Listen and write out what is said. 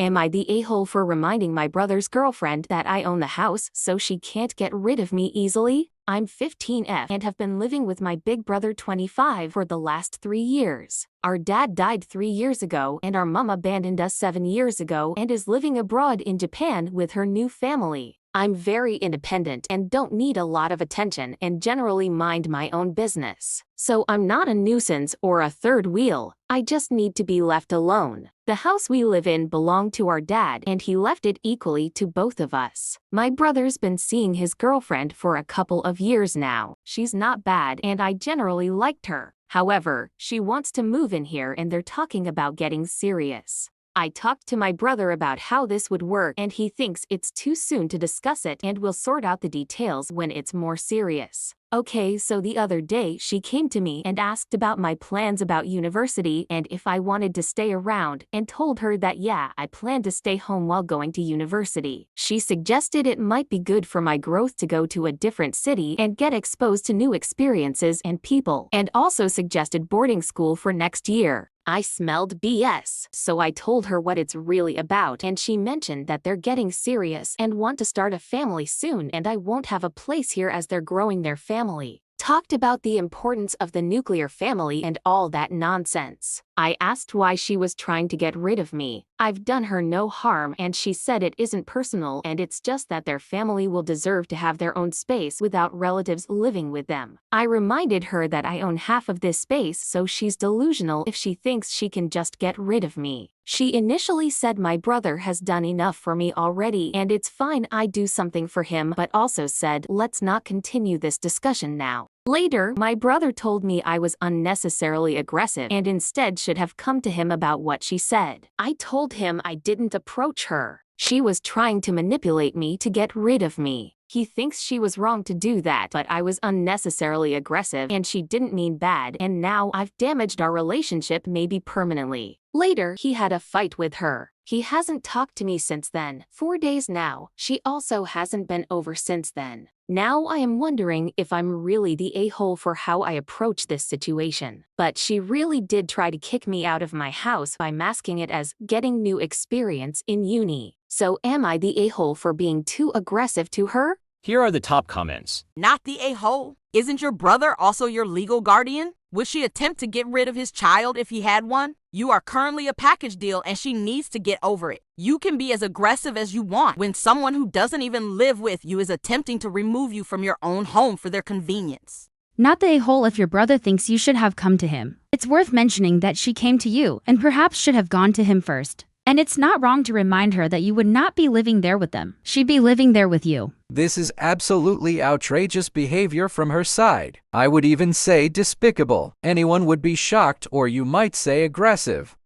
Am I the a-hole for reminding my brother's girlfriend that I own the house so she can't get rid of me easily? I'm 15F and have been living with my big brother 25 for the last 3 years. Our dad died 3 years ago and our mom abandoned us 7 years ago and is living abroad in Japan with her new family. I'm very independent and don't need a lot of attention and generally mind my own business. So I'm not a nuisance or a third wheel, I just need to be left alone. The house we live in belonged to our dad and he left it equally to both of us. My brother's been seeing his girlfriend for a couple of years now. She's not bad and I generally liked her. However, she wants to move in here and they're talking about getting serious. I talked to my brother about how this would work and he thinks it's too soon to discuss it and will sort out the details when it's more serious. Okay, so the other day she came to me and asked about my plans about university and if I wanted to stay around and told her that yeah, I plan to stay home while going to university. She suggested it might be good for my growth to go to a different city and get exposed to new experiences and people, and also suggested boarding school for next year. I smelled BS, so I told her what it's really about and she mentioned that they're getting serious and want to start a family soon and I won't have a place here as they're growing their family. Talked about the importance of the nuclear family and all that nonsense. I asked why she was trying to get rid of me. I've done her no harm and she said it isn't personal and it's just that their family will deserve to have their own space without relatives living with them. I reminded her that I own half of this space so she's delusional if she thinks she can just get rid of me. She initially said my brother has done enough for me already and it's fine I do something for him, but also said let's not continue this discussion now. Later, my brother told me I was unnecessarily aggressive and instead should have come to him about what she said. I told him I didn't approach her. She was trying to manipulate me to get rid of me. He thinks she was wrong to do that, but I was unnecessarily aggressive and she didn't mean bad and now I've damaged our relationship maybe permanently. Later, he had a fight with her. He hasn't talked to me since then. 4 days now. She also hasn't been over since then. Now I am wondering if I'm really the a-hole for how I approach this situation. But she really did try to kick me out of my house by masking it as getting new experience in uni. So am I the a-hole for being too aggressive to her? Here are the top comments. Not the a-hole. Isn't your brother also your legal guardian? Would she attempt to get rid of his child if he had one? You are currently a package deal and she needs to get over it. You can be as aggressive as you want when someone who doesn't even live with you is attempting to remove you from your own home for their convenience. Not the a-hole if your brother thinks you should have come to him. It's worth mentioning that she came to you and perhaps should have gone to him first. And it's not wrong to remind her that you would not be living there with them. She'd be living there with you. This is absolutely outrageous behavior from her side. I would even say despicable. Anyone would be shocked, or you might say aggressive.